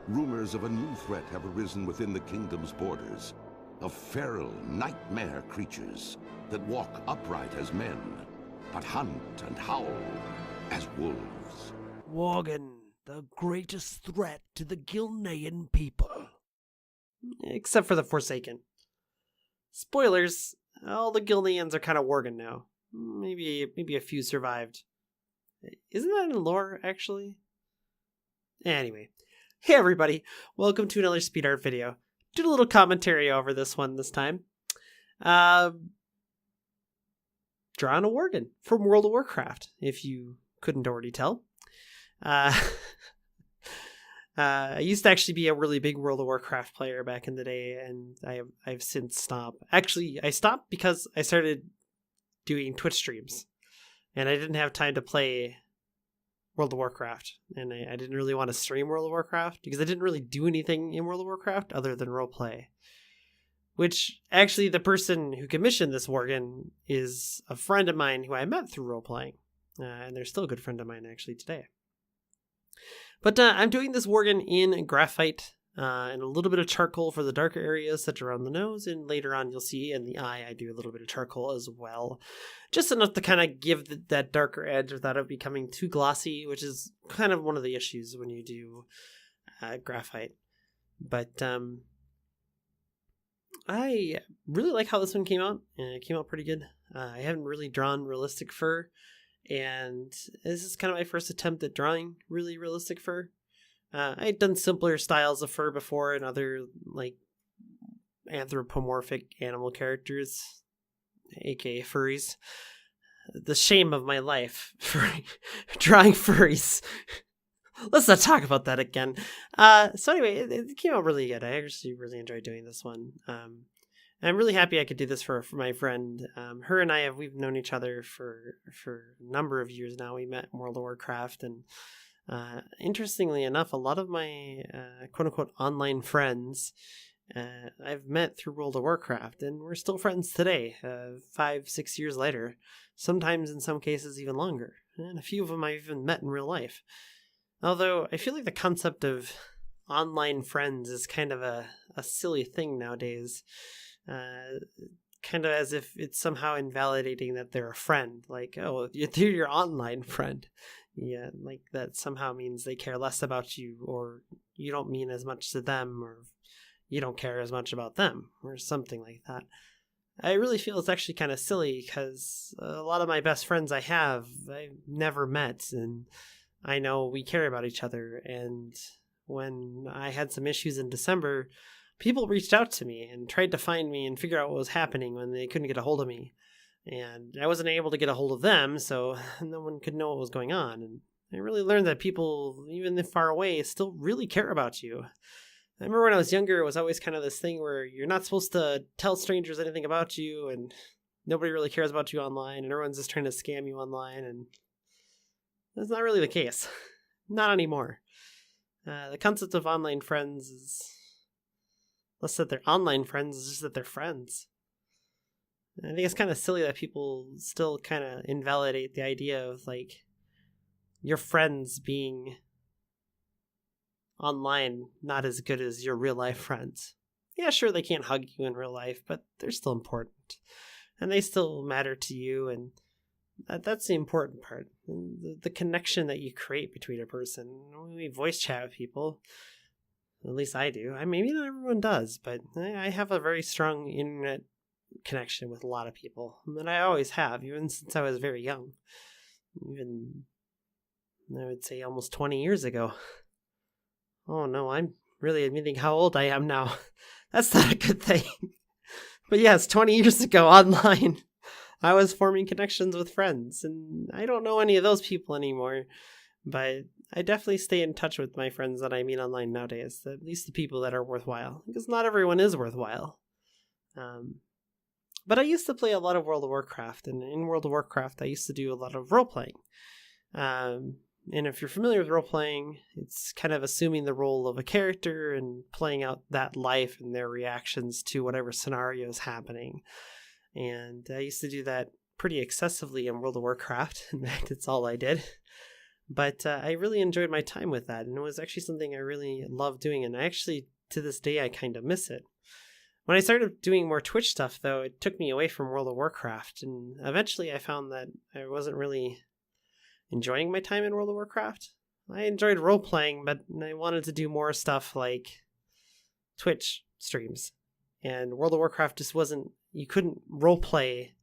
rumors of a new threat have arisen within the kingdom's borders, of feral nightmare creatures that walk upright as men, but hunt and howl as wolves. Worgen, the greatest threat to the Gilnean people. Except for the Forsaken. Spoilers, all the Gilneans are kind of Worgen now. Maybe a few survived. Isn't that in lore, actually? Anyway. Hey everybody, welcome to another speed art video. Did a little commentary over this one this time. Drawing a Worgen from World of Warcraft, if you couldn't already tell. I used to actually be a really big World of Warcraft player back in the day, and I've since stopped. Actually, I stopped because I started doing Twitch streams, and I didn't have time to play World of Warcraft, and I didn't really want to stream World of Warcraft because I didn't really do anything in World of Warcraft other than roleplay. Which, actually, the person who commissioned this Worgen is a friend of mine who I met through roleplaying, and they're still a good friend of mine, actually, today. But I'm doing this Worgen in graphite and a little bit of charcoal for the darker areas such around the nose, and later on you'll see in the eye I do a little bit of charcoal as well. Just enough to kind of give that darker edge without it becoming too glossy, which is kind of one of the issues when you do graphite. But I really like how this one came out, and it came out pretty good. I haven't really drawn realistic fur, and this is kind of my first attempt at drawing really realistic fur. I had done simpler styles of fur before and other, like, anthropomorphic animal characters, aka furries. The shame of my life for drawing furries. Let's not talk about that again. So anyway, it came out really good. I actually really enjoyed doing this one. And I'm really happy I could do this for my friend. Her and we've known each other for a number of years now. We met in World of Warcraft, and interestingly enough, a lot of my quote-unquote online friends I've met through World of Warcraft, and we're still friends today, 5-6 years later, sometimes in some cases even longer, and a few of them I've even met in real life. Although I feel like the concept of online friends is kind of a silly thing nowadays, kind of as if it's somehow invalidating that they're a friend, like, oh, they're your online friend. Yeah, like that somehow means they care less about you, or you don't mean as much to them, or you don't care as much about them, or something like that. I really feel it's actually kind of silly because a lot of my best friends I've never met, and I know we care about each other. And when I had some issues in December, people reached out to me and tried to find me and figure out what was happening when they couldn't get a hold of me. And I wasn't able to get a hold of them, so no one could know what was going on. And I really learned that people, even if far away, still really care about you. I remember when I was younger, it was always kind of this thing where you're not supposed to tell strangers anything about you, and nobody really cares about you online, and everyone's just trying to scam you online, and that's not really the case. Not anymore. The concept of online friends is less that they're online friends, it's just that they're friends. I think it's kind of silly that people still kind of invalidate the idea of, like, your friends being online not as good as your real life friends. Yeah, sure, they can't hug you in real life, but they're still important. And they still matter to you, and that's the important part. The connection that you create between a person. When we voice chat with people, at least I do. Maybe not everyone does, but I have a very strong internet connection with a lot of people, and I always have, even since I was very young. Even, I would say, almost 20 years ago. Oh no, I'm really admitting how old I am now. That's not a good thing. But yes, 20 years ago online, I was forming connections with friends, and I don't know any of those people anymore, but I definitely stay in touch with my friends that I meet online nowadays, at least the people that are worthwhile, because not everyone is worthwhile. But I used to play a lot of World of Warcraft, and in World of Warcraft, I used to do a lot of role-playing. And if you're familiar with role-playing, it's kind of assuming the role of a character and playing out that life and their reactions to whatever scenario is happening. And I used to do that pretty excessively in World of Warcraft. In fact, it's all I did. But I really enjoyed my time with that, and it was actually something I really loved doing, and I actually, to this day, I kind of miss it. When I started doing more Twitch stuff, though, it took me away from World of Warcraft, and eventually I found that I wasn't really enjoying my time in World of Warcraft. I enjoyed role-playing, but I wanted to do more stuff like Twitch streams. And World of Warcraft just wasn't, you couldn't role-play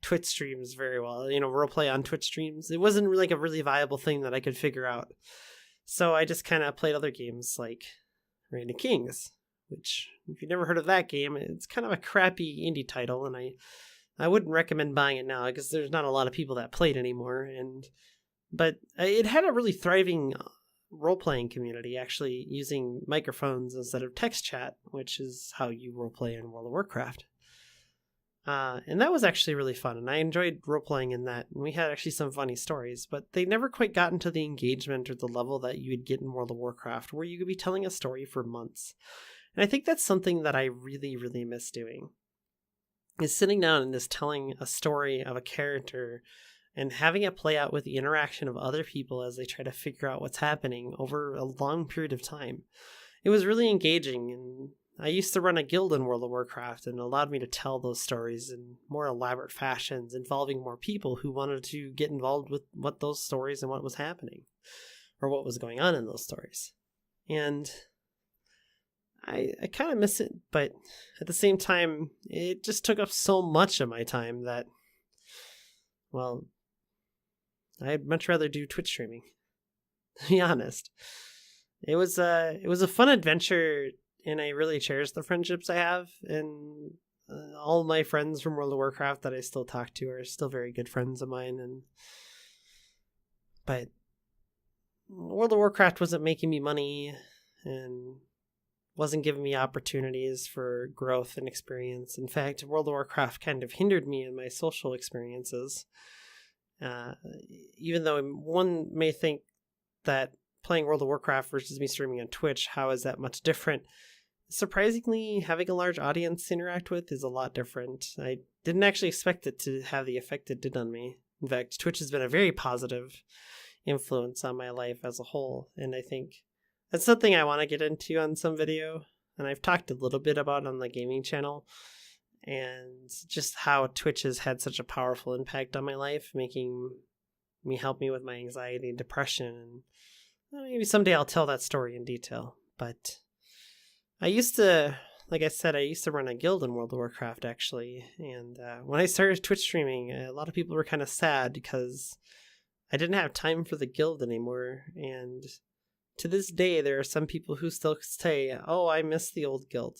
Twitch streams very well, roleplay on Twitch streams. It wasn't like a really viable thing that I could figure out. So I just kind of played other games like Reign of Kings, which, if you've never heard of that game, it's kind of a crappy indie title, and I wouldn't recommend buying it now because there's not a lot of people that play it anymore. But it had a really thriving role-playing community, actually using microphones instead of text chat, which is how you roleplay in World of Warcraft. And that was actually really fun, and I enjoyed role-playing in that, and we had actually some funny stories, but they never quite got into the engagement or the level that you would get in World of Warcraft, where you could be telling a story for months. And I think that's something that I really, really miss doing, is sitting down and just telling a story of a character and having it play out with the interaction of other people as they try to figure out what's happening over a long period of time. It was really engaging, and I used to run a guild in World of Warcraft, and it allowed me to tell those stories in more elaborate fashions, involving more people who wanted to get involved with what those stories and what was happening, or what was going on in those stories. And I kind of miss it, but at the same time, it just took up so much of my time that, well, I'd much rather do Twitch streaming, to be honest. It was a fun adventure, and I really cherish the friendships I have, and all my friends from World of Warcraft that I still talk to are still very good friends of mine. But World of Warcraft wasn't making me money, and wasn't giving me opportunities for growth and experience. In fact, World of Warcraft kind of hindered me in my social experiences. Even though one may think that playing World of Warcraft versus me streaming on Twitch, how is that much different? Surprisingly, having a large audience to interact with is a lot different. I didn't actually expect it to have the effect it did on me. In fact, Twitch has been a very positive influence on my life as a whole, and I think that's something I want to get into on some video, and I've talked a little bit about on the gaming channel, and just how Twitch has had such a powerful impact on my life, making me help me with my anxiety and depression. And maybe someday I'll tell that story in detail, but I used to, like I said, I used to run a guild in World of Warcraft, actually, and when I started Twitch streaming, a lot of people were kind of sad because I didn't have time for the guild anymore, and to this day, there are some people who still say, oh, I miss the old guild,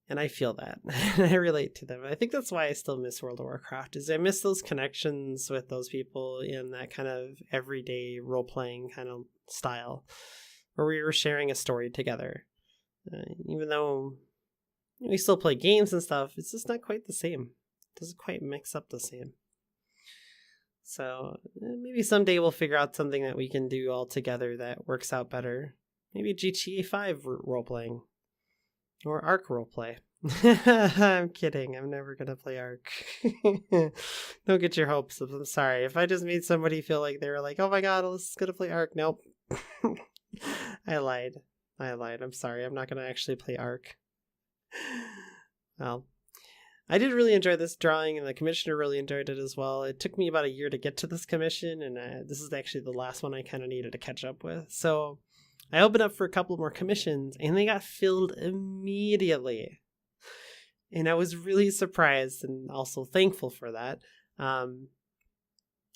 and I feel that, and I relate to them. I think that's why I still miss World of Warcraft, is I miss those connections with those people in that kind of everyday role-playing kind of style, where we were sharing a story together. Even though we still play games and stuff, it's just not quite the same. It doesn't quite mix up the same. So maybe someday we'll figure out something that we can do all together that works out better. Maybe GTA 5 role-playing. Or Ark roleplay. I'm kidding. I'm never going to play Ark. Don't get your hopes up. I'm sorry. If I just made somebody feel like they were like, oh my god, let's go to play Ark. Nope. I lied. I'm sorry. I'm not going to actually play Ark. Well, I did really enjoy this drawing, and the commissioner really enjoyed it as well. It took me about a year to get to this commission, and this is actually the last one I kind of needed to catch up with. So I opened up for a couple more commissions, and they got filled immediately. And I was really surprised and also thankful for that.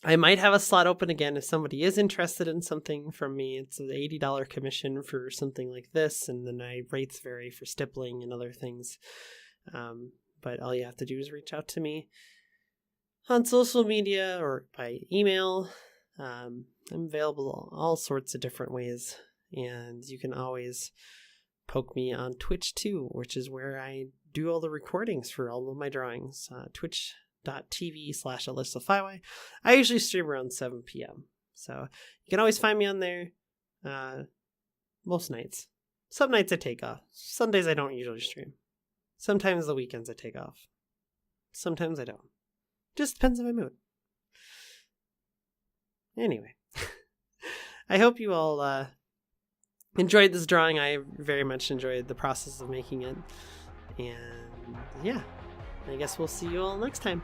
I might have a slot open again if somebody is interested in something from me. It's an $80 commission for something like this, and then my rates vary for stippling and other things. But all you have to do is reach out to me on social media or by email. I'm available all sorts of different ways, and you can always poke me on Twitch too, which is where I do all the recordings for all of my drawings. Twitch.tv/AlyssaFiway. I usually stream around 7 p.m. So you can always find me on there most nights. Some nights I take off. Some days I don't usually stream. Sometimes the weekends I take off. Sometimes I don't. Just depends on my mood. Anyway. I hope you all enjoyed this drawing. I very much enjoyed the process of making it. And yeah, I guess we'll see you all next time.